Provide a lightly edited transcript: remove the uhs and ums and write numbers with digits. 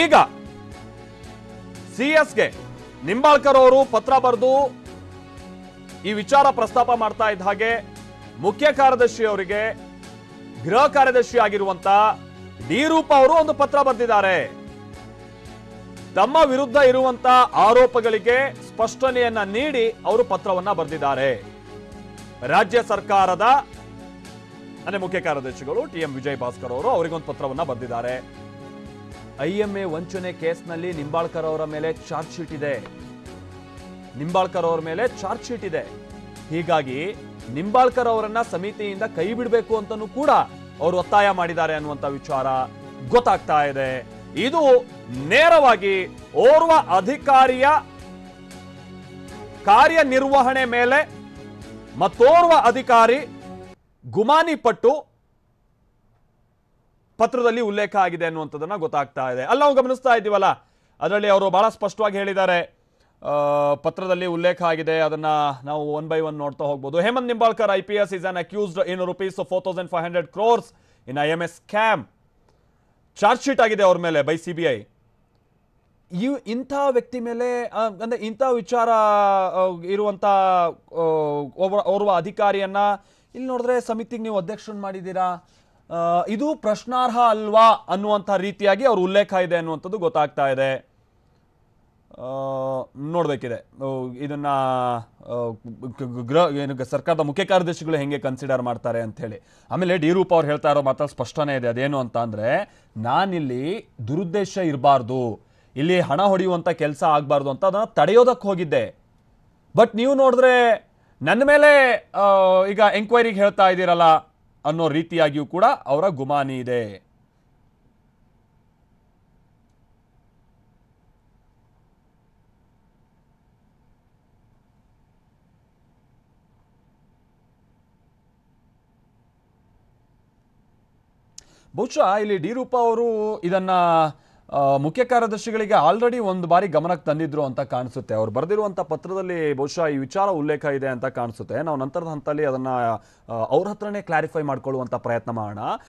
ಈಗ ಸಿಎಸ್ಗೆ ನಿಂಬಾಳ್ಕರ್ ಅವರು ಪತ್ರ ಬರೆದು ಈ ವಿಚಾರ ಪ್ರಸ್ತಾಪ ಮಾಡ್ತಾ ಇದ್ದ ಹಾಗೆ ಮುಖ್ಯ ಕಾರ್ಯದರ್ಶಿ ಅವರಿಗೆ ಗೃಹ ಕಾರ್ಯದರ್ಶಿ ಆಗಿರುವಂತ ಡಿ ರೂಪ ಅವರು ಒಂದು ಪತ್ರ ಬರೆದಿದ್ದಾರೆ. ತಮ್ಮ ವಿರುದ್ಧ ಇರುವಂತ ಆರೋಪಗಳಿಗೆ ಸ್ಪಷ್ಟನೆಯನ್ನ ನೀಡಿ ಅವರು ಪತ್ರವನ್ನ ಬರೆದಿದ್ದಾರೆ. ರಾಜ್ಯ ಸರ್ಕಾರದ ಅಂದ್ರೆ ಮುಖ್ಯ ಕಾರ್ಯದರ್ಶಿಗಳು ಟಿ.ಎಂ. ವಿಜಯ್ ಭಾಸ್ಕರ್ ಅವರು ಅವರಿಗೊಂದು ಪತ್ರವನ್ನ ಬರೆದಿದ್ದಾರೆ. ಐಎಂಎ ವಂಚನೆ ಕೇಸ್ನಲ್ಲಿ ನಿಂಬಾಳ್ಕರ್ ಅವರ ಮೇಲೆ ಚಾರ್ಜ್ ಶೀಟ್ ಇದೆ. ನಿಂಬಾಳ್ಕರ್ ಅವರ ಮೇಲೆ ಚಾರ್ಜ್ ಶೀಟ್ ಇದೆ. ಹೀಗಾಗಿ ನಿಂಬಾಳ್ಕರ್ ಅವರನ್ನ ಸಮಿತಿಯಿಂದ ಕೈ ಬಿಡಬೇಕು ಅಂತನೂ ಕೂಡ ಅವರು ಒತ್ತಾಯ ಮಾಡಿದ್ದಾರೆ ಅನ್ನುವಂತ ವಿಚಾರ ಗೊತ್ತಾಗ್ತಾ ಇದೆ. ಇದು ನೇರವಾಗಿ ಓರ್ವ ಅಧಿಕಾರಿಯ ಕಾರ್ಯನಿರ್ವಹಣೆ ಮೇಲೆ ಮತ್ತೋರ್ವ ಅಧಿಕಾರಿ ಗುಮಾನಿ ಪಟ್ಟು ಪತ್ರದಲ್ಲಿ ಉಲ್ಲೇಖ ಆಗಿದೆ ಅನ್ನುವಂಥದ್ದನ್ನ ಗೊತ್ತಾಗ್ತಾ ಇದೆ. ಅಲ್ಲಿ ನಾವು ಗಮನಿಸ್ತಾ ಇದ್ದೀವಲ್ಲ, ಅದರಲ್ಲಿ ಅವರು ಬಹಳ ಸ್ಪಷ್ಟವಾಗಿ ಹೇಳಿದ್ದಾರೆ. ಪತ್ರದಲ್ಲಿ ಉಲ್ಲೇಖ ಆಗಿದೆ, ಅದನ್ನ ನಾವು ಒನ್ ಬೈ ಒನ್ ನೋಡ್ತಾ ಹೋಗ್ಬೋದು. Hemant Nimbalkar IPS is an accused in rupees of 4,500 crores in IMS scam. Charge sheet ಆಗಿದೆ ಅವ್ರ ಮೇಲೆ ಬೈ CBI. ಇಂಥ ವ್ಯಕ್ತಿ ಮೇಲೆ ಅಂದ್ರೆ ಇಂಥ ವಿಚಾರ ಇರುವಂತ ಓರ್ವ ಅಧಿಕಾರಿಯನ್ನ ಇಲ್ಲಿ ನೋಡಿದ್ರೆ ಸಮಿತಿಗೆ ನೀವು ಅಧ್ಯಕ್ಷರನ್ನ ಮಾಡಿದ್ದೀರಾ, ಇದು ಪ್ರಶ್ನಾರ್ಹ ಅಲ್ವಾ ಅನ್ನುವಂಥ ರೀತಿಯಾಗಿ ಅವ್ರ ಉಲ್ಲೇಖ ಇದೆ ಅನ್ನುವಂಥದ್ದು ಗೊತ್ತಾಗ್ತಾ ಇದೆ. ನೋಡ್ಬೇಕಿದೆ ಇದನ್ನ ಸರ್ಕಾರದ ಮುಖ್ಯ ಕಾರ್ಯದರ್ಶಿಗಳು ಹೆಂಗೆ ಕನ್ಸಿಡರ್ ಮಾಡ್ತಾರೆ ಅಂತ ಹೇಳಿ. ಆಮೇಲೆ ಡಿ ರೂಪ ಅವ್ರು ಹೇಳ್ತಾ ಇರೋ ಮಾತ್ರ ಸ್ಪಷ್ಟನೆ ಇದೆ. ಅದೇನು ಅಂತ ಅಂದ್ರೆ, ನಾನಿಲ್ಲಿ ದುರುದ್ದೇಶ ಇರಬಾರ್ದು, ಇಲ್ಲಿ ಹಣ ಹೊಡೆಯುವಂತ ಕೆಲಸ ಆಗಬಾರ್ದು ಅಂತ ಅದನ್ನ ತಡೆಯೋದಕ್ಕೆ ಹೋಗಿದ್ದೆ. ಬಟ್ ನೀವು ನೋಡಿದ್ರೆ ನನ್ನ ಮೇಲೆ ಈಗ ಎಂಕ್ವೈರಿಗೆ ಹೇಳ್ತಾ ಇದ್ದೀರಲ್ಲ ಅನ್ನೋ ರೀತಿಯಾಗಿಯೂ ಕೂಡ ಅವರ ಗುಮಾನಿ ಇದೆ. ಬಹುಶಃ ಇಲ್ಲಿ ಡಿ ರೂಪ ಅವರು ಇದನ್ನ ಮುಖ್ಯ ಕಾರ್ಯದರ್ಶಿಗಳಿಗೆ ಆಲ್ರೆಡಿ ಒಂದು ಬಾರಿ ಗಮನಕ್ಕೆ ತಂದಿದ್ರು ಅಂತ ಕಾಣಿಸುತ್ತೆ. ಅವ್ರು ಬರೆದಿರುವಂಥ ಪತ್ರದಲ್ಲಿ ಬಹುಶಃ ಈ ವಿಚಾರ ಉಲ್ಲೇಖ ಇದೆ ಅಂತ ಕಾಣಿಸುತ್ತೆ. ನಾವು ನಂತರದ ಹಂತದಲ್ಲಿ ಅದನ್ನ ಅವ್ರ ಹತ್ರನೇ ಕ್ಲಾರಿಫೈ ಮಾಡ್ಕೊಳ್ಳುವಂಥ ಪ್ರಯತ್ನ ಮಾಡೋಣ.